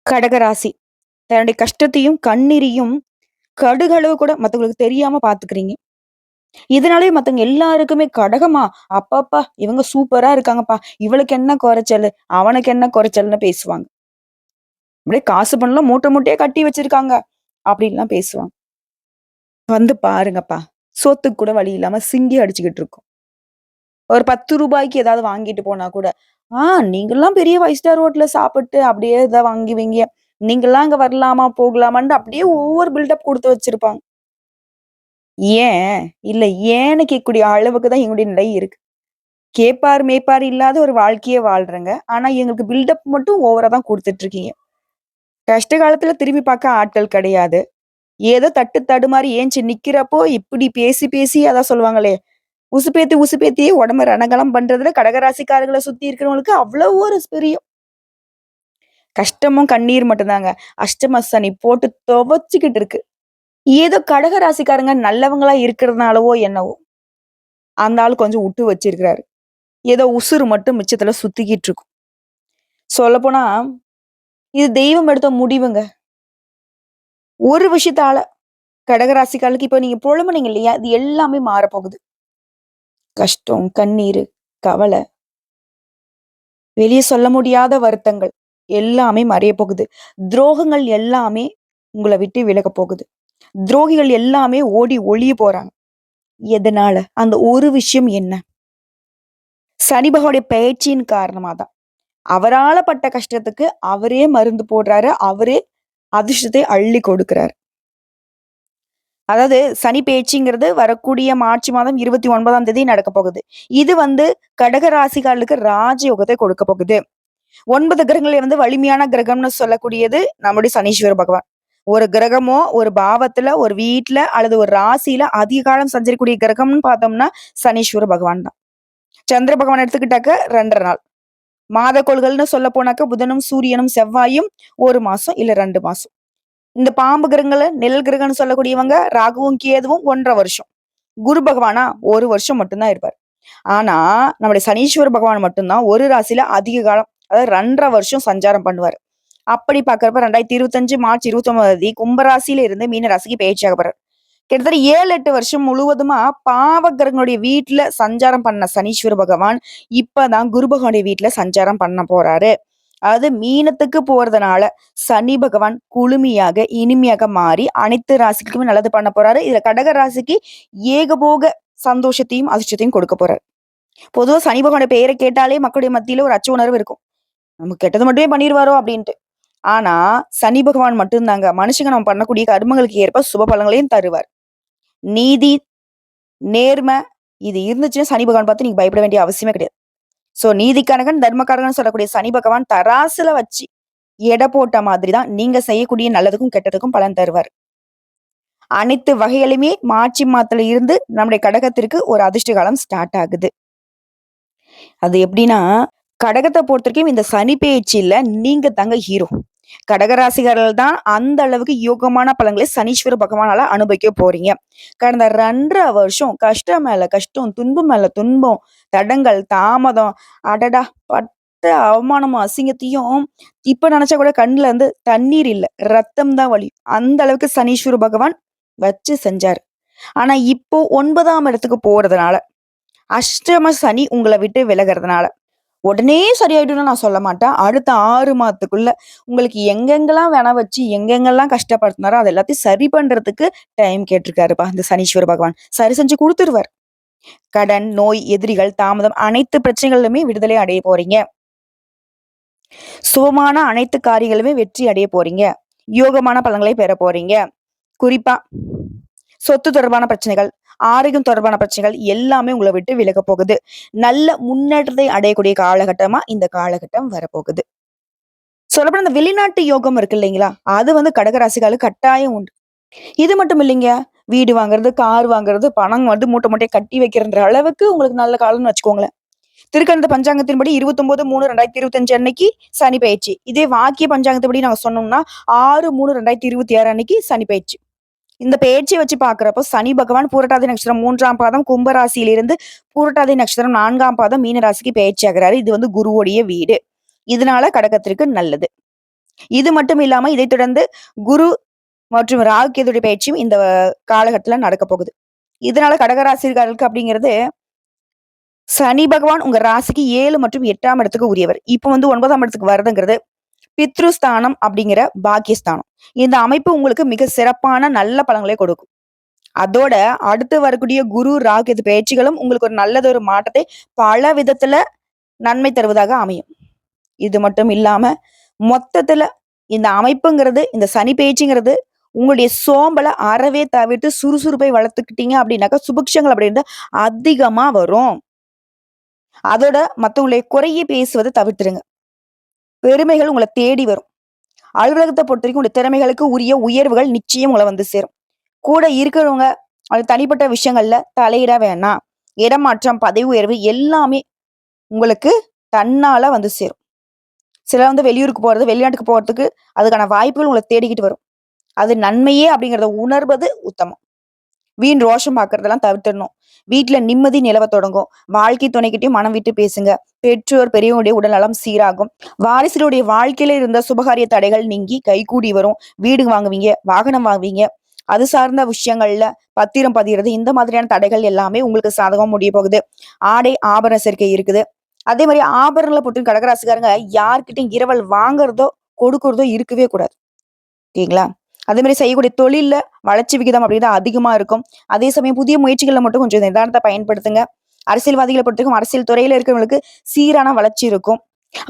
கடகராசி. தன்னுடைய கஷ்டத்தையும், கண்ணீரையும் கடுகளவு கூட மத்தவங்களுக்கு தெரியாம பாத்துக்கிறீங்க. இதனாலயே மத்தவங்க எல்லாருக்குமே கடகமா, அப்பப்பா! இவங்க சூப்பரா இருக்காங்கப்பா. இவளுக்கு என்ன கொறைச்சலு? அவனுக்கு என்ன கொறைச்சல்ன்னு பேசுவாங்க. அப்படியே காசு பணம்லாம் மூட்டை மூட்டையா கட்டி வச்சிருக்காங்க. அப்படின்லாம் பேசுவாங்க. வந்து பாருங்கப்பா. சோத்துக்கு கூட வழி இல்லாம சிங்கி அடிச்சுக்கிட்டு இருக்கும். ஒரு ரூ. 10க்கு ஏதாவது வாங்கிட்டு போனா கூட, "ஆ நீங்கலாம் பெரிய 5 ஸ்டார் ஹோட்டல்ல சாப்பிட்டு அப்படியே இத வாங்குவீங்க. நீங்கலாம் அங்க வரலாமா? போகலாமான்ட்டு" அப்படியே ஓவர் பில்டப் குடுத்து வச்சிருப்பாங்க. ஏன்? இல்ல ஏன்னு கேட்கக்கூடிய அளவுக்கு தான் எங்களுடைய நிலை இருக்கு. கேட்பார், மேய்ப்பார் இல்லாத ஒரு வாழ்க்கைய வாழ்றேங்க. ஆனா எங்களுக்கு பில்டப் மட்டும் ஓவரா தான் குடுத்துட்டு இருக்கீங்க. கஷ்ட காலத்துல திரும்பி பார்க்க ஆட்கள் கிடையாது. ஏதோ தட்டு தடுமாறி ஏஞ்சு நிக்கிறப்போ இப்படி பேசி பேசி அதான் சொல்லுவாங்களே, உசுப்பேத்தி உசுப்பேத்தி உடம்ப ரணகலம் பண்றதுல கடகராசிக்காரர்கள சுத்தி இருக்கிறவங்களுக்கு அவ்வளவு ஒரு பிரியம். கஷ்டமும் கண்ணீர் மட்டும் தாங்க. அஷ்டம சனி போட்டு துவச்சுக்கிட்டு இருக்கு. ஏதோ கடக ராசிக்காரங்க நல்லவங்களா இருக்கிறதுனாலவோ என்னவோ, அந்த ஆள் கொஞ்சம் விட்டு வச்சிருக்கிறாரு. ஏதோ உசுரு மட்டும் மிச்சத்துல சுத்திக்கிட்டு இருக்கும். சொல்லப்போனா, இது தெய்வம் எடுத்த முடிவுங்க. ஒரு விஷயத்தால கடகராசிக்காரர்களுக்கு இப்ப நீங்க புலம்புனீங்க இல்லையா? இது எல்லாமே மாறப்போகுது. கஷ்டம், கண்ணீரு, கவல, வெளிய சொல்ல முடியாத வருத்தங்கள் எல்லாமே மறையப் போகுது. துரோகங்கள் எல்லாமே உங்கள விட்டு விலகப் போகுது. துரோகிகள் எல்லாமே ஓடி ஒளிய போறாங்க. எதனால? அந்த ஒரு விஷயம் என்ன? சனி பகவானுடைய பெயர்ச்சியின் காரணமா தான். அவரால பட்ட கஷ்டத்துக்கு அவரே மருந்து போடுறாரு. அவரே அதிர்ஷ்டத்தை அள்ளி கொடுக்கிறாரு. அதாவது சனி பெயர்ச்சிங்கிறது வரக்கூடிய மார்ச் மாதம் 29ஆம் தேதி நடக்கப் போகுது. இது கடக ராசிக்காரர்களுக்கு ராஜயோகத்தை கொடுக்கப் போகுது. 9 கிரகங்கள்ல வலிமையான கிரகம்னு சொல்லக்கூடியது நம்முடைய சனீஸ்வர பகவான். ஒரு கிரகமோ, ஒரு பாவத்துல, ஒரு வீட்ல அல்லது ஒரு ராசியில அதிக காலம் சஞ்சரிக்கக்கூடிய கிரகம்னு பார்த்தோம்னா, சனீஸ்வர பகவான் தான். சந்திர பகவான் எடுத்துக்கிட்டாக்க 2 1/2 நாள். மாதக்கோள்கள்னு சொல்லப் போனாக்க புதனும், சூரியனும், செவ்வாயும் 1 மாசம் இல்ல 2 மாசம். இந்த பாம்பு கிரகங்கள நிழல் கிரகம்னு சொல்லக்கூடியவங்க ராகுவும், கேதுவும் 1 1/2 வருஷம். குரு பகவானா 1 வருஷம் மட்டும் தான் இருப்பாரு. ஆனா, நம்முடைய சனீஸ்வர பகவான் மட்டும் தான் ஒரு ராசியில அதிக காலம், அதாவது 2 1/2 வருஷம் சஞ்சாரம் பண்ணுவாரு. அப்படி பார்க்கிறப்ப 2025 மார்ச் 29 கும்ப ராசியில இருந்து மீன ராசிக்கு பெயர்ச்சியாக போறாரு. கிட்டத்தட்ட 7, 8 வருஷம் முழுவதுமா பாவ கிரகங்களுடைய வீட்ல சஞ்சாரம் பண்ண சனீஸ்வர பகவான், இப்பதான் குரு பகவானுடைய வீட்ல சஞ்சாரம் பண்ண போறாரு. அதாவது மீனத்துக்கு போறதுனால சனி பகவான் குளுமையாக, இனிமையாக மாறி அனைத்து ராசிக்குமே நல்லது பண்ண போறாரு. இதுல கடக ராசிக்கு ஏகபோக சந்தோஷத்தையும், அதிர்ஷ்டத்தையும் கொடுக்க போறாரு. பொதுவா சனி பகவானுடைய பெயரை கேட்டாலே மக்களுடைய மத்தியில ஒரு அச்ச உணர்வு இருக்கும். நமக்கு கெட்டது மட்டுமே பண்ணிருவாரோ அப்படின்ட்டு. ஆனா, சனி பகவான் மட்டும் தாங்க மனுஷங்க நம்ம பண்ணக்கூடிய கர்மங்களுக்கு ஏற்ப சுப பலன்களையும் தருவார். நீதி, நேர்ம இது இருந்துச்சுன்னா சனி பகவான் பார்த்து நீங்க பயப்பட வேண்டிய அவசியமே கிடையாது. சோ நீதிக்காரகன், தர்மகாரகன் சொல்லக்கூடிய சனி பகவான் தராசுல வச்சு எடை போட்ட மாதிரி தான் நீங்க செய்யக்கூடிய நல்லதுக்கும், கெட்டதுக்கும் பலன் தருவார். அனைத்து வகையிலுமே மார்ச் மாதத்துல இருந்து நம்முடைய கடகத்திற்கு ஒரு அதிர்ஷ்ட காலம் ஸ்டார்ட் ஆகுது. அது எப்படின்னா, கடகத்த பொறுத்தவரைக்கும் இந்த சனி பெயர்ச்சியில நீங்க தாங்க ஹீரோ. கடகராசிகாரர்கள் தான் அந்த அளவுக்கு யோகமான பலன்களை சனீஸ்வர பகவானால அனுபவிக்க போறீங்க. கடந்த 2 1/2 வருஷம் கஷ்டம் மேல கஷ்டம், துன்பம் மேல துன்பம், தடங்கல், தாமதம், அடடா! பட்ட அவமானமும், அசிங்கத்தையும் இப்ப நினைச்சா கூட கண்ணுல தண்ணீர் இல்ல. ரத்தம் தான் வழியும். அந்த அளவுக்கு சனீஸ்வர பகவான் வச்சு செஞ்சாரு. ஆனா இப்போ 9ஆம் இடத்துக்கு போறதுனால, அஷ்டம சனி உங்கள விட்டு விலகுறதுனால உடனே சரியாயிடும்னு நான் சொல்ல மாட்டேன். அடுத்த 6 மாதத்துக்குள்ள உங்களுக்கு எங்கெங்கெல்லாம் வச்சு, எங்கெங்கெல்லாம் கஷ்டப்படுத்துனாரோ, அது எல்லாத்தையும் சரி பண்றதுக்கு டைம் கேட்டிருக்காருப்பா, இந்த சனீஸ்வர பகவான். சரி செஞ்சு குடுத்துருவாரு. கடன், நோய், எதிரிகள், தாமதம் அனைத்து பிரச்சனைகளிலுமே விடுதலை அடைய போறீங்க. சுபமான அனைத்து காரியங்களுமே வெற்றி அடைய போறீங்க. யோகமான பலன்களை பெற போறீங்க. குறிப்பா சொத்து தொடர்பான பிரச்சனைகள், ஆரோக்கியம் தொடர்பான பிரச்சனைகள் எல்லாமே உங்கள விட்டு விலகப் போகுது. நல்ல முன்னேற்றத்தை அடையக்கூடிய காலகட்டமா இந்த காலகட்டம் வரப்போகுது. சொல்லப்போனா இந்த வெளிநாட்டு யோகம் இருக்கு இல்லைங்களா? அது கடகராசிகளுக்கு கட்டாயம் உண்டு. இது மட்டும் இல்லைங்க. வீடு வாங்குறது, கார் வாங்குறது, பணம் மூட்டை மூட்டையா கட்டி வைக்கிறன்ற அளவுக்கு உங்களுக்கு நல்ல காலம்னு வச்சுக்கோங்களேன். திருக்கணித பஞ்சாங்கத்தின்படி 29/3/2025 அன்னைக்கு சனி பெயர்ச்சி. இதே வாக்கிய பஞ்சாங்கத்தின்படி நாங்க சொன்னோம்னா 6/3/2026 அன்னைக்கு சனி பெயர்ச்சி. இந்த பெயர்ச்சிய வச்சு பார்க்கிறப்போ சனி பகவான் பூரட்டாதி நட்சத்திரம் 3ஆம் பாதம் கும்ப ராசியிலிருந்து பூரட்டாதி நட்சத்திரம் 4ஆம் பாதம் மீன ராசிக்கு பெயர்ச்சி ஆகுறாரு. இது குருவுடைய வீடு. இதனால கடகத்திற்கு நல்லது. இது மட்டும் இல்லாம இதைத் தொடர்ந்து குரு மற்றும் ராகு கேதுடைய பயிற்சியும் இந்த காலகட்டத்துல நடக்க போகுது. இதனால கடகராசிக்காரர்களுக்கு அப்படிங்கிறது சனி பகவான் உங்க ராசிக்கு 7 மற்றும் 8ஆம் இடத்துக்கு உரியவர். இப்ப வந்து 9ஆம் இடத்துக்கு வருதுங்கிறது பித்ருஸ்தானம் அப்படிங்கிற பாக்கியஸ்தானம். இந்த அமைப்பு உங்களுக்கு மிக சிறப்பான நல்ல பலன்களை கொடுக்கும். அதோட அடுத்து வரக்கூடிய குரு, ராகு, கேது பயிற்சிகளும் உங்களுக்கு ஒரு நல்லதொரு மாற்றத்தை பல விதத்துல நன்மை தருவதாக அமையும். இது மட்டும் இல்லாம மொத்தத்துல இந்த அமைப்புங்கிறது, இந்த சனி பயிற்சிங்கிறது உங்களுடைய சோம்பலை அறவே தவிர்த்து சுறுசுறுப்பை வளர்த்துக்கிட்டீங்க அப்படின்னாக்கா சுபிக்ஷங்கள் அப்படின்றது அதிகமா வரும். அதோட மத்தவங்களுடைய குறையை பேசுவதை தவிர்த்துருங்க. பெருமைகள் உங்களை தேடி வரும். அலுவலகத்தை பொறுத்தவரைக்கும் உங்களுடைய திறமைகளுக்கு உரிய உயர்வுகள் நிச்சயம் உங்களை வந்து சேரும். கூட இருக்கிறவங்க அது தனிப்பட்ட விஷயங்கள்ல தலையிட வேணாம். இடமாற்றம், பதவி உயர்வு எல்லாமே உங்களுக்கு தன்னால வந்து சேரும். சிலர் வந்து வெளியூருக்கு போறது, வெளிநாட்டுக்கு போறதுக்கு அதுக்கான வாய்ப்புகள் உங்களை தேடிக்கிட்டு வரும். அது நன்மையே அப்படிங்கிறத உணர்வது உத்தமம். வீண் ரோஷம் பார்க்கறதெல்லாம் தவிர்த்திடணும். வீட்டுல நிம்மதி நிலவ தொடங்கும். வாழ்க்கை துணைக்கிட்டையும் மனம் விட்டு பேசுங்க. பெற்றோர் பெரியவங்களுடைய உடல்நலம் சீராகும். வாரிசுகளுடைய வாழ்க்கையில இருந்த சுபகாரிய தடைகள் நீங்கி கைகூடி வரும். வீடு வாங்குவீங்க, வாகனம் வாங்குவீங்க. அது சார்ந்த விஷயங்கள்ல பத்திரம் பதிகிறது, இந்த மாதிரியான தடைகள் எல்லாமே உங்களுக்கு சாதகமா முடிய போகுது. ஆடை ஆபரண சேர்க்கை இருக்குது. அதே மாதிரி ஆபரணங்களை பொறுத்து கடகராசிக்காரங்க யார்கிட்டையும் இரவல் வாங்குறதோ கொடுக்கறதோ இருக்கவே கூடாது. ஓகேங்களா? அதே மாதிரி செய்யக்கூடிய தொழில்ல வளர்ச்சி விகிதம் அப்படிங்கிறது அதிகமா இருக்கும். அதே சமயம் புதிய முயற்சிகள்ல மட்டும் கொஞ்சம் நிதானத்தை பயன்படுத்துங்க. அரசியல்வாதிகளை பொறுத்தவரைக்கும் அரசியல் துறையில இருக்கிறவங்களுக்கு சீரான வளர்ச்சி இருக்கும்.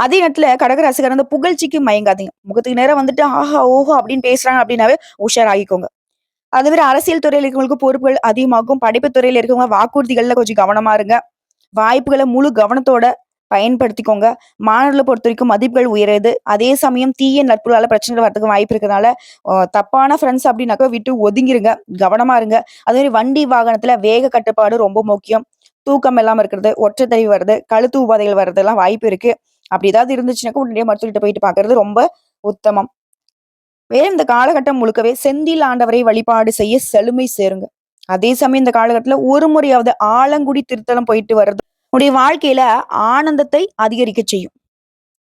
அதே நேரத்துல கடகராசிக்காரர் அந்த புகழ்ச்சிக்கு மயங்காதீங்க. முகத்துக்கு நேரம் வந்துட்டு ஆஹா ஓஹோ அப்படின்னு பேசுறாங்க அப்படின்னாவே உஷாராகிக்கோங்க. அதே மாதிரி அரசியல் துறையில இருக்கிறவங்களுக்கு பொறுப்புகள் அதிகமாகும். படிப்பு துறையில இருக்கவங்க வாக்குறுதிகள்ல கொஞ்சம் கவனமா இருங்க. வாய்ப்புகளை முழு கவனத்தோட பயன்படுத்திக்கோங்க. மாணவர்களை பொறுத்த வரைக்கும் மதிப்புகள் உயருது. அதே சமயம் தீய நட்புகளால பிரச்சனைகள் வரதுக்கு வாய்ப்பு இருக்கிறதுனால தப்பான ஃப்ரெண்ட்ஸ் அப்படின்னாக்கா விட்டு ஒதுங்கிருங்க. கவனமா இருங்க. அதே மாதிரி வண்டி வாகனத்துல வேக கட்டுப்பாடு ரொம்ப முக்கியம். தூக்கம் இல்லாம இருக்கிறது, ஒற்றைத்தறிவு வருது, கழுத்து உபாதைகள் வர்றதெல்லாம் வாய்ப்பு இருக்கு. அப்படி ஏதாவது இருந்துச்சுனாக்கா உடனடியே மருத்துவர்கிட்ட போயிட்டு பாக்குறது ரொம்ப உத்தமம். வேற இந்த காலகட்டம் முழுக்கவே செந்தில் ஆண்டவரை வழிபாடு செய்ய செழுமை சேருங்க. அதே சமயம் இந்த காலகட்டத்துல ஒரு முறையாவது ஆலங்குடி திருத்தலம் போயிட்டு வர்றது உடைய வாழ்க்கையில ஆனந்தத்தை அதிகரிக்க செய்யும்.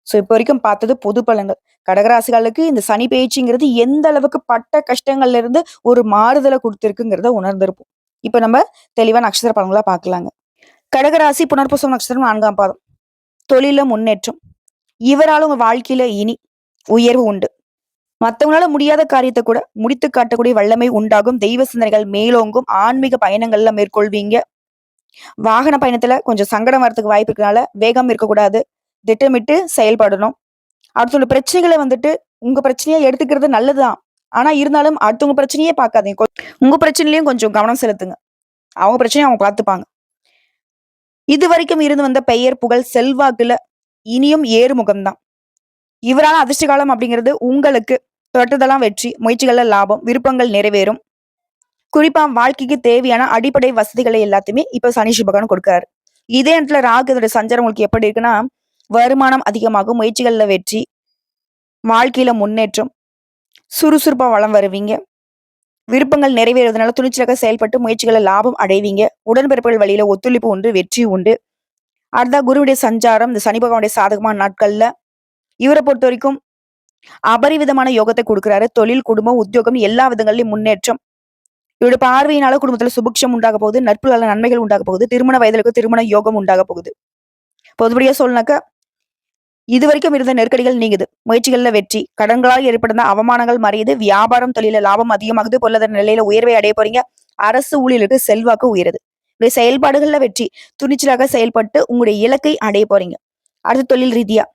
சோ இப்ப வரைக்கும் பார்த்தது பொது பலன்கள். கடகராசிகளுக்கு இந்த சனி பயிற்சிங்கிறது எந்த அளவுக்கு பட்ட கஷ்டங்கள்ல இருந்து ஒரு மாறுதலை கொடுத்திருக்குங்கிறத உணர்ந்திருப்போம். இப்ப நம்ம தெளிவா நட்சத்திர பலன்களா பார்க்கலாங்க. கடகராசி புனர்பூசம் நட்சத்திரம் 4ஆம் பாதம். தொழில முன்னேற்றம். இவரால் உங்க வாழ்க்கையில இனி உயர்வு உண்டு. மத்தவங்களால முடியாத காரியத்தை கூட முடித்து காட்டக்கூடிய வல்லமை உண்டாகும். தெய்வ சிந்தனைகள் மேலோங்கும். ஆன்மீக பயணங்கள்ல மேற்கொள்வீங்க. வாகன பயணத்துல கொஞ்சம் சங்கடம் வரதுக்கு வாய்ப்பு இருக்கனால வேகம் இருக்கக்கூடாது. திட்டமிட்டு செயல்படணும். அடுத்தவங்க பிரச்சனைகளை வந்துட்டு உங்க பிரச்சனையா எடுத்துக்கிறது நல்லதுதான். ஆனா இருந்தாலும் அடுத்தவங்க பிரச்சனையே பார்க்காதீங்க. உங்க பிரச்சனையிலயும் கொஞ்சம் கவனம் செலுத்துங்க. அவங்க பிரச்சனையை அவங்க பார்த்துப்பாங்க. இது வரைக்கும் இருந்து வந்த பெயர் புகழ் செல்வாக்குல இனியும் ஏறுமுகம்தான். இவரான அதிர்ஷ்ட காலம் அப்படிங்கிறது உங்களுக்கு தொட்டதெல்லாம் வெற்றி, முயற்சிகள்ல லாபம், விருப்பங்கள் நிறைவேறும். குறிப்பா வாழ்க்கைக்கு தேவையான அடிப்படை வசதிகளை எல்லாத்தையுமே இப்ப சனி சுபகன் கொடுக்கிறாரு. இதே இடத்துல ராகு இதோட சஞ்சாரம் உங்களுக்கு எப்படி இருக்குன்னா, வருமானம் அதிகமாகும், முயற்சிகள்ல வெற்றி, வாழ்க்கையில முன்னேற்றம், சுறுசுறுப்பா வளம் வருவீங்க. விருப்பங்கள் நிறைவேறுவதனால துணிச்சலாக செயல்பட்டு முயற்சிகளை லாபம் அடைவீங்க. உடன்பிறப்புகள் வழியில ஒத்துழைப்பு உண்டு, வெற்றி உண்டு. அடுத்தா குருவுடைய சஞ்சாரம் இந்த சனி பகவானுடைய சாதகமான நாட்கள்ல இவரை பொறுத்த வரைக்கும் அபரிவிதமான யோகத்தை கொடுக்கிறாரு. தொழில், குடும்பம், உத்தியோகம் எல்லா விதங்களிலும் முன்னேற்றம். இவருடைய பார்வையினால குடும்பத்துல சுபிக்ஷம் உண்டாக போகுது. நட்புகளால நன்மைகள் உண்டாக போகுது. திருமண வயதிலுக்கு திருமண யோகம் உண்டாக போகுது. பொதுப்படியா சொல்லனாக்கா இது வரைக்கும் இருந்த நெருக்கடிகள் நீங்குது. முயற்சிகள்ல வெற்றி, கடன்களால் ஏற்படுத்த அவமானங்கள் மறையுது. வியாபாரம் தொழில லாபம் அதிகமாகுது. பொருளாதார நிலையில உயர்வை அடைய போறீங்க. அரசு ஊழியர்களுக்கு செல்வாக்கு உயருது. உங்களுடைய செயல்பாடுகள்ல வெற்றி, துணிச்சலாக செயல்பட்டு உங்களுடைய இலக்கை அடைய போறீங்க. அடுத்து தொழில் ரீதியா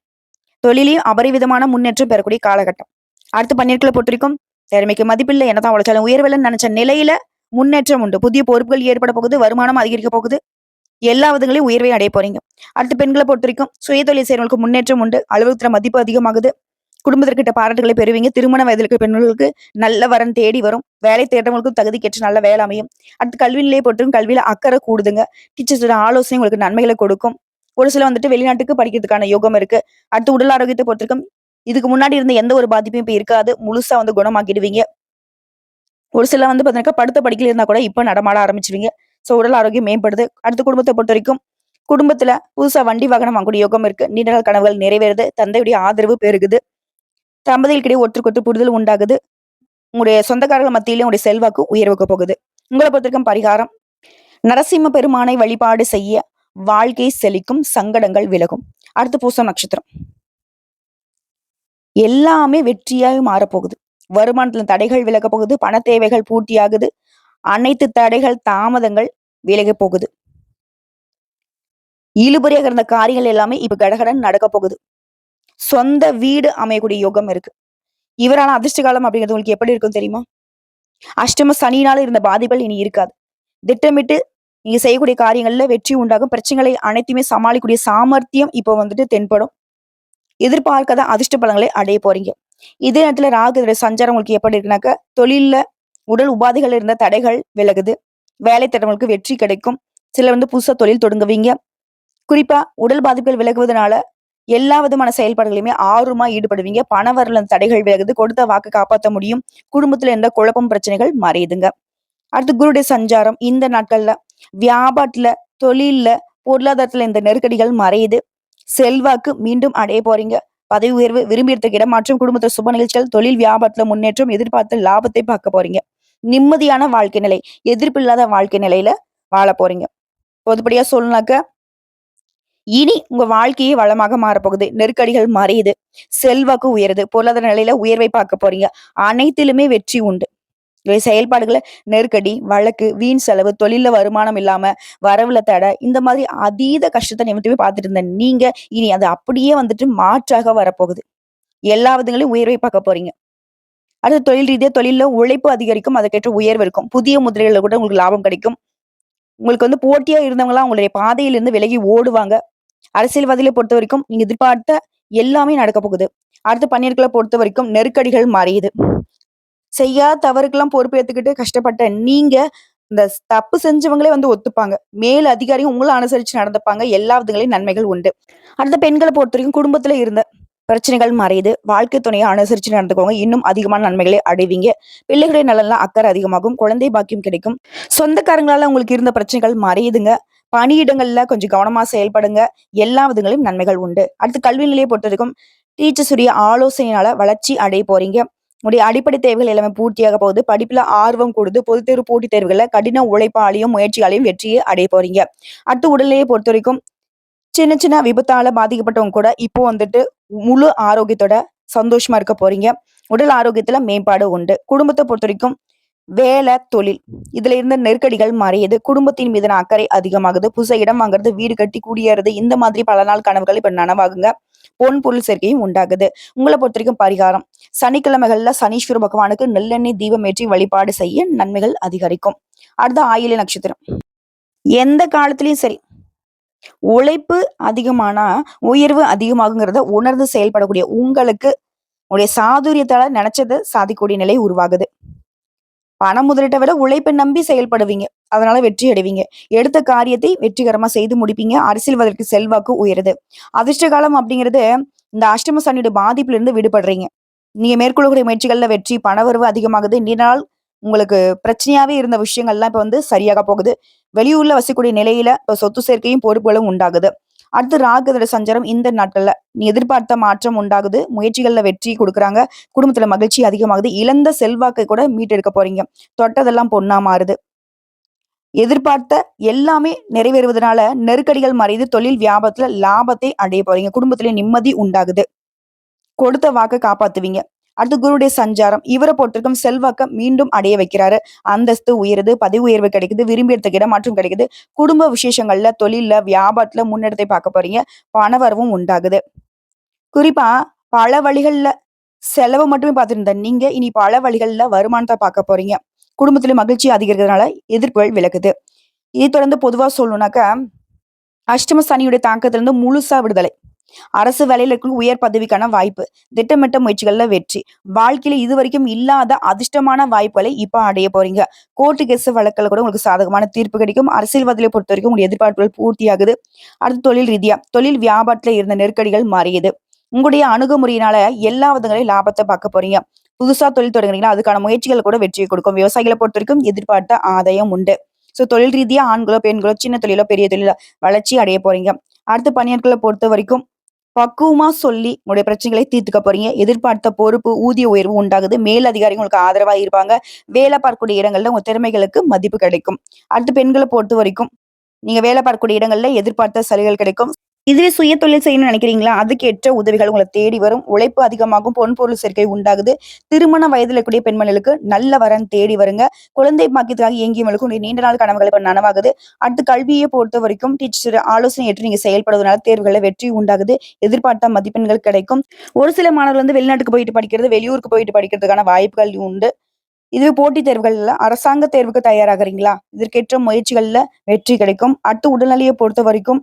தொழிலையும் அபரிவிதமான முன்னேற்றம் பெறக்கூடிய காலகட்டம். அடுத்து பன்னிருக்களை பொறுத்த வரைக்கும் திறமைக்கு மதிப்பில்லை, என்னதான் உழைச்சாலும் உயர்வில்லைன்னு நினைச்ச நிலையில முன்னேற்றம் உண்டு. புதிய பொறுப்புகள் ஏற்பட போகுது. வருமானம் அதிகரிக்க போகுது. எல்லா விதங்களையும் உயர்வை அடைய போறீங்க. அடுத்து பெண்களை பொறுத்த வரைக்கும் சுயதொழில் செய்யறவங்களுக்கு முன்னேற்றம் உண்டு. அலுவலகத்துல மதிப்பு அதிகமாகுது. குடும்பத்திற்கிட்ட பாராட்டுகளை பெறுவீங்க. திருமண வயதிலுக்கு பெண்களுக்கு நல்ல வரன் தேடி வரும். வேலை தேடுறவங்களுக்கும் தகுதிக்கேற்ற நல்ல வேலை அமையும். அடுத்து கல்வி நிலையை பொறுத்தவரைக்கும் கல்வியில அக்கறை கூடுதுங்க. டீச்சர்ஸோட ஆலோசனை உங்களுக்கு நன்மைகளை கொடுக்கும். ஒரு சில வந்துட்டு வெளிநாட்டுக்கு படிக்கிறதுக்கான யோகம் இருக்கு. அடுத்து உடல் ஆரோக்கியத்தை பொறுத்திருக்கும். இதுக்கு முன்னாடி இருந்த எந்த ஒரு பாதிப்பும் இப்ப இருக்காது. முழுசா வந்து குணமாக்கிடுவீங்க. ஒரு சில வந்து பாத்தீங்கன்னா படுத்த படிக்கல இருந்தா கூட இப்ப நடமாட ஆரம்பிச்சிருவீங்க. சோ உடல் ஆரோக்கியம் மேம்படுது. அடுத்து குடும்பத்தை பொறுத்த வரைக்கும் குடும்பத்துல புதுசா வண்டி வாகனம் வாங்கக்கூடிய யோகம் இருக்கு. நீண்ட நாள் கனவுகள் நிறைவேறுது. தந்தையுடைய ஆதரவு பெருகுது. தம்பதிகளுக்கிடையே ஒருத்தருக்கு ஒருத்தர் புரிதல் உண்டாகுது. உங்களுடைய சொந்தக்காரர்கள் மத்தியிலும் உங்களுடைய செல்வாக்கு உயர்வுக்கு போகுது. உங்களை பொறுத்தவரைக்கும் பரிகாரம் நரசிம்ம பெருமானை வழிபாடு செய்ய வாழ்க்கை செழிக்கும், சங்கடங்கள் விலகும். அடுத்து பூசம் நட்சத்திரம். எல்லாமே வெற்றியாக மாறப்போகுது. வருமானத்துல தடைகள் விலக போகுது. பண தேவைகள் பூர்த்தியாகுது. அனைத்து தடைகள் தாமதங்கள் விலக போகுது. இழுபறியாக இருந்த காரியங்கள் எல்லாமே இப்ப கடகடன் நடக்க போகுது. சொந்த வீடு அமையக்கூடிய யோகம் இருக்கு. இவரான அதிர்ஷ்ட காலம் அப்படிங்கிறது உங்களுக்கு எப்படி இருக்கும் தெரியுமா? அஷ்டம சனியினால இருந்த பாதிப்புகள் இனி இருக்காது. திட்டமிட்டு நீங்க செய்யக்கூடிய காரியங்கள்ல வெற்றி உண்டாகும். பிரச்சனைகளை அனைத்துமே சமாளிக்கக்கூடிய சாமர்த்தியம் இப்போ வந்துட்டு தென்படும். எதிர்பார்க்காத அதிர்ஷ்ட பலன்களை அடைய போறீங்க. இதே நேரத்துல ராகு சஞ்சாரம் உங்களுக்கு எப்படி இருக்குனாக்க, தொழில்ல உடல் உபாதைகள் இருந்த தடைகள் விலகுது. வேலை திட்டங்களுக்கு வெற்றி கிடைக்கும். சிலர் புதுசா தொழில் தொடங்குவீங்க. குறிப்பா உடல் பாதிப்புகள் விலகுவதனால எல்லா விதமான செயல்பாடுகளையுமே ஆர்வமா ஈடுபடுவீங்க. பண வரல தடைகள் விலகுது. கொடுத்த வாக்கு காப்பாற்ற முடியும். குடும்பத்துல இருந்த குழப்பம் பிரச்சனைகள் மறையுதுங்க. அடுத்து குருடைய சஞ்சாரம் இந்த நாட்கள்ல வியாபாரத்துல, தொழில்ல, பொருளாதாரத்துல இந்த நெருக்கடிகள் மறையுது. செல்வாக்கு மீண்டும் அடைய போறீங்க. பதவி உயர்வு, விரும்பியதுக்கு இடமாற்றம், குடும்பத்துல சுப நிகழ்ச்சிகள், தொழில் வியாபாரத்துல முன்னேற்றம், எதிர்பார்த்த லாபத்தை பார்க்க போறீங்க. நிம்மதியான வாழ்க்கை நிலை, எதிர்ப்பு இல்லாத வாழ்க்கை நிலையில வாழ போறீங்க. பொதுப்படியா சொல்லனாக்க இனி உங்க வாழ்க்கையே வளமாக மாறப்போகுது. நெருக்கடிகள் மறையுது. செல்வாக்கு உயருது. பொருளாதார நிலையில உயர்வை பார்க்க போறீங்க. அனைத்திலுமே வெற்றி உண்டு. செயல்பாடுகளை நெருக்கடி, வழக்கு, வீண் செலவு, தொழில வருமானம் இல்லாம, வரவுல தடை, இந்த மாதிரி அதீத கஷ்டத்தை நிமித்தமே பார்த்துட்டு இருந்த நீங்க இனி அது அப்படியே மாற்றாக வரப்போகுது. எல்லா விதங்களையும் உயர்வை பார்க்க போறீங்க. அடுத்து தொழில் ரீதியா தொழில உழைப்பு அதிகரிக்கும். அதுக்கேற்ற உயர்வு இருக்கும். புதிய முதலீடுல கூட உங்களுக்கு லாபம் கிடைக்கும். உங்களுக்கு போட்டியா இருந்தவங்க எல்லாம் உங்களுடைய பாதையிலிருந்து விலகி ஓடுவாங்க. அரசியல்வாதிகளை பொறுத்த வரைக்கும் நீங்க எதிர்பார்த்த எல்லாமே நடக்க போகுது. அடுத்து பணியாளர்களை பொறுத்த வரைக்கும் நெருக்கடிகள் மறையுது. செய்யாத தவறுக்கெல்லாம் பொறுப்பு ஏத்துக்கிட்டு கஷ்டப்பட்ட நீங்க இந்த தப்பு செஞ்சவங்களே ஒத்துப்பாங்க. மேல் அதிகாரியும் உங்களை அனுசரிச்சு நடந்துப்பாங்க. எல்லா விதங்களையும் நன்மைகள் உண்டு. அடுத்த பெண்களை பொறுத்த வரைக்கும் குடும்பத்துல இருந்த பிரச்சனைகள் மறையுது. வாழ்க்கை துணையை அனுசரிச்சு நடந்துக்கோங்க. இன்னும் அதிகமான நன்மைகளை அடைவீங்க. பிள்ளைகளுடைய நலன்லாம் அக்கறை அதிகமாகும். குழந்தை பாக்கியம் கிடைக்கும். சொந்தக்காரங்களால உங்களுக்கு இருந்த பிரச்சனைகள் மறையுதுங்க. பணியிடங்கள்ல கொஞ்சம் கவனமா செயல்படுங்க. எல்லா விதங்களையும் நன்மைகள் உண்டு. அடுத்து கல்வி நிலையை பொறுத்த வரைக்கும் டீச்சர்ஸுடைய ஆலோசனையால வளர்ச்சி அடைய போறீங்க. உடைய அடிப்படை தேவைகள் எல்லாமே பூர்த்தியாக போகுது. படிப்புல ஆர்வம் கொடுத்து பொதுத் தேர்வு போட்டித் தேர்வுகள்ல கடின உழைப்பாலையும் முயற்சிகளையும் வெற்றியை அடைய போறீங்க. அடுத்து உடல்நிலையை பொறுத்த வரைக்கும் சின்ன சின்ன விபத்தால பாதிக்கப்பட்டவங்க கூட இப்போ முழு ஆரோக்கியத்தோட சந்தோஷமா இருக்க போறீங்க. உடல் ஆரோக்கியத்துல மேம்பாடு உண்டு. குடும்பத்தை பொறுத்த வரைக்கும் வேலை, தொழில் இதுல இருந்த நெருக்கடிகள் மறையுது. குடும்பத்தின் மீதான அக்கறை அதிகமாகுது. புதுசா இடம் வாங்குறது, வீடு கட்டி குடியேறது, இந்த மாதிரி பல நாள் கனவுகள் இப்ப நனவாகுங்க. பொன் பொருள் சேர்க்கையும் உண்டாகுது. உங்களை பொறுத்த வரைக்கும் பரிகாரம் சனிக்கிழமைகள்ல சனீஸ்வர பகவானுக்கு நெல்லெண்ணெய் தீபம் ஏற்றி வழிபாடு செய்ய நன்மைகள் அதிகரிக்கும். அடுத்த ஆயில்ய நட்சத்திரம். எந்த காலத்திலயும் சரி, உழைப்பு அதிகமானா உயர்வு அதிகமாகுங்கிறத உணர்ந்து செயல்படக்கூடிய உங்களுக்கு உடைய சாதுரியத்தால நினைச்சதை சாதிக்கூடிய நிலை உருவாகுது. பண முதலீட்டை விட உழைப்பை நம்பி செயல்படுவீங்க. அதனால வெற்றி அடைவீங்க. எடுத்த காரியத்தை வெற்றிகரமா செய்து முடிப்பீங்க. அரசியல்வாதிக்கு செல்வாக்கு உயருது. அதிர்ஷ்ட காலம் அப்படிங்கிறது இந்த அஷ்டம சனியோட பாதிப்புல இருந்து விடுபடுறீங்க. நீங்க மேற்கொள்ளக்கூடிய முயற்சிகள்ல வெற்றி, பணவரவு அதிகமாகுது. நீண்ட நாள் உங்களுக்கு பிரச்சனையாவே இருந்த விஷயங்கள்லாம் இப்ப சரியாக போகுது. வெளியூர்ல வசிக்கூடிய நிலையில இப்ப சொத்து சேர்க்கையும் பொறுப்புகளும் உண்டாகுது. அடுத்து ராகுதோட சஞ்சாரம் இந்த நாட்கள்ல நீ எதிர்பார்த்த மாற்றம் உண்டாகுது. முயற்சிகள்ல வெற்றி கொடுக்குறாங்க. குடும்பத்துல மகிழ்ச்சி அதிகமாகுது. இழந்த செல்வாக்கை கூட மீட்டெடுக்க போறீங்க. தொட்டதெல்லாம் பொண்ணா மாறுது. எதிர்பார்த்த எல்லாமே நிறைவேறுவதனால நெருக்கடிகள் மறைந்து தொழில் வியாபாரத்துல லாபத்தை அடைய போறீங்க. குடும்பத்திலே நிம்மதி உண்டாகுது. கொடுத்த வாக்கை காப்பாத்துவீங்க. அடுத்து குருடைய சஞ்சாரம் இவரை பொறுத்திருக்கும் செல்வாக்க மீண்டும் அடைய வைக்கிறாரு. அந்தஸ்து உயருது. பதவி உயர்வு கிடைக்குது. விரும்பியதுக்கு இடமாற்றம் கிடைக்குது. குடும்ப விசேஷங்கள்ல, தொழில்ல, வியாபாரத்துல முன்னெடுத்தை பார்க்க போறீங்க. பணவரவும் உண்டாகுது. குறிப்பா பல வழிகள்ல செலவு மட்டுமே பார்த்துட்டு இருந்த நீங்க இனி பல வழிகள்ல வருமானத்தை பார்க்க போறீங்க. குடும்பத்துல மகிழ்ச்சி அதிகரிக்கிறதுனால எதிர்ப்புகள் விலகுது. இதை தொடர்ந்து பொதுவா சொல்லணும்னாக்க அஷ்டம சனியுடைய தாக்கத்திலிருந்து முழுசா விடுதலை. அரசு வேலையில இருக்கும் உயர் பதவிக்கான வாய்ப்பு. திட்டமிட்ட முயற்சிகள்ல வெற்றி. வாழ்க்கையில இதுவரைக்கும் இல்லாத அதிர்ஷ்டமான வாய்ப்புகளை இப்ப அடைய போறீங்க. கோர்ட்டு கேஸ் வழக்குல கூட உங்களுக்கு சாதகமான தீர்ப்பு கிடைக்கும். அரசியல்வாதிகளை பொறுத்த வரைக்கும் உங்களுடைய எதிர்பார்ப்புகள் பூர்த்தியாகுது. அடுத்து தொழில் ரீதியா தொழில் வியாபாரத்துல இருந்த நெருக்கடிகள் மாறியது. உங்களுடைய அணுகுமுறையினால எல்லா விதங்களையும் லாபத்தை பார்க்க போறீங்க. புதுசா தொழில் தொடங்குறீங்கன்னா அதுக்கான முயற்சிகள் கூட வெற்றியை கொடுக்கும். விவசாயிகளை பொறுத்த வரைக்கும் எதிர்பார்த்த ஆதாயம் உண்டு. சோ தொழில் ரீதியா ஆண்களோ பெண்களோ சின்ன தொழிலோ பெரிய தொழிலோ வளர்ச்சி அடைய போறீங்க. அடுத்து பணியாட்களை பொறுத்த வரைக்கும் பக்குவமா சொல்லி உங்களுடைய பிரச்சனைகளை தீர்த்துக்க போறீங்க. எதிர்பார்த்த பொறுப்பு, ஊதிய உயர்வு உண்டாகுது. மேல் அதிகாரிகள் உங்களுக்கு ஆதரவா இருப்பாங்க. வேலை பார்க்கக்கூடிய இடங்கள்ல உங்க திறமைகளுக்கு மதிப்பு கிடைக்கும். அடுத்து பெண்கள பொறுத்தவரைக்கும், நீங்க வேலை பார்க்கக்கூடிய இடங்கள்ல எதிர்பார்த்த சலுகைகள் கிடைக்கும். இதுவே சுய தொழில் செய்யணும்னு நினைக்கிறீங்களா? அதுக்கேற்ற உதவிகள் உங்கள தேடி வரும். உழைப்பு அதிகமாகும். பொன் பொருள் சேர்க்கை உண்டாகுது. திருமண வயதில இருக்கக்கூடிய பெண்மணிகளுக்கு நல்ல வரன் தேடி வருங்க. குழந்தை பாக்கியத்துக்காக ஏங்கியவங்களுக்கு உங்களுடைய நீண்ட நாள் கனவுகள் இப்ப நனவாகுது. அடுத்து கல்விய பொறுத்தவரைக்கும் டீச்சர் ஆலோசனை ஏற்று நீங்க செயல்படுவதனால தேர்வுகள்ல வெற்றி உண்டாகுது. எதிர்பார்த்த மதிப்பெண்கள் கிடைக்கும். ஒரு சில மாணவர்கள் வந்து வெளிநாட்டுக்கு போயிட்டு படிக்கிறது, வெளியூருக்கு போயிட்டு படிக்கிறதுக்கான வாய்ப்புகள் உண்டு. இதுவே போட்டித் தேர்வுகள்ல அரசாங்க தேர்வுக்கு தயாராகுறீங்களா? இதற்கேற்ற முயற்சிகள்ல வெற்றி கிடைக்கும். அடுத்து உடல்நிலைய பொறுத்தவரைக்கும்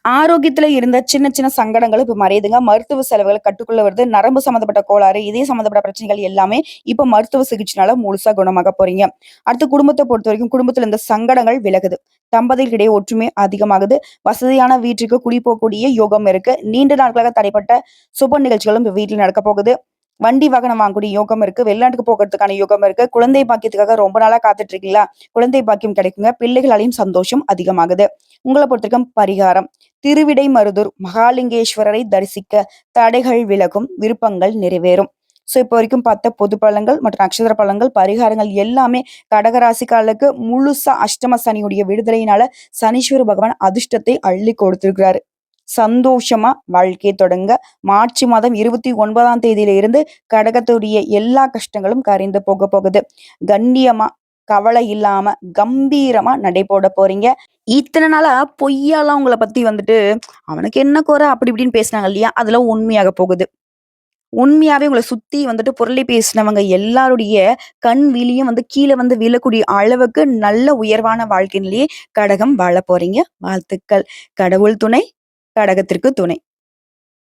ஆரோக்கியத்துல இருந்த சின்ன சின்ன சங்கடங்கள் இப்ப மறையுதுங்க. மருத்துவ செலவுகள் கட்டுக்குள்ள வருது. நரம்பு சம்மந்தப்பட்ட கோளாறு, இதய சம்மந்தப்பட்ட பிரச்சனைகள் எல்லாமே இப்ப மருத்துவ சிகிச்சைனால முழுசா குணமாக போறீங்க. அடுத்து குடும்பத்த பொறுத்தவரைக்கும் குடும்பத்துல இந்த சங்கடங்கள் விலகுது. தம்பதிகளிடையே ஒற்றுமை அதிகமாகுது. வசதியான வீட்டுக்கு குடி போகக்கூடிய யோகம் இருக்கு. நீண்ட நாட்களாக தடைப்பட்ட சுப நிகழ்ச்சிகளும் இப்ப வீட்ல நடக்க போகுது. வண்டி வாகனம் வாங்கக்கூடிய யோகம் இருக்கு. வெளிநாட்டுக்கு போகறதுக்கான யோகம் இருக்கு. குழந்தை பாக்கியத்துக்காக ரொம்ப நாளா காத்துட்டு இருக்கீங்களா? குழந்தை பாக்கியம் கிடைக்குங்க. பிள்ளைகளாலையும் சந்தோஷம் அதிகமாகுது. உங்கள பொறுத்தவரைக்கும் பரிகாரம் திருவிடைமருதூர் மகாலிங்கேஸ்வரரை தரிசிக்க தடைகள் விலகும், விருப்பங்கள் நிறைவேறும். சோ இப்போ வரைக்கும் பார்த்த பொது பலன்கள் மற்றும் நட்சத்திர பலன்கள், பரிகாரங்கள் எல்லாமே கடகராசிக்காரர்களுக்கு முழுசா அஷ்டம சனியுடைய விடுதலையினால சனீஸ்வர பகவான் அதிர்ஷ்டத்தை அள்ளி கொடுத்திருக்கிறாரு. சந்தோஷமா வாழ்க்கையை தொடங்க மார்ச் மாதம் 29ஆம் தேதியில இருந்து கடகத்துடைய எல்லா கஷ்டங்களும் கரைந்து போக போகுது. கண்ணியமா கவலை இல்லாம கம்பீரமா நடை போட போறீங்க. இத்தனை நாளா பொய்யாலாம் உங்கள பத்தி வந்துட்டு, "அவனுக்கு என்ன குறை?" அப்படி இப்படின்னு பேசினாங்க இல்லையா? அதெல்லாம் உண்மையாக போகுது. உண்மையாவே உங்கள சுத்தி வந்துட்டு புரளி பேசினவங்க எல்லாருடைய கண் விழியும் வந்து கீழ வந்து விழக்கூடிய அளவுக்கு நல்ல உயர்வான வாழ்க்கையிலேயே கடகம் வாழப் போறீங்க. வாழ்த்துக்கள். கடவுள் துணை, கடகத்திற்கு துணை.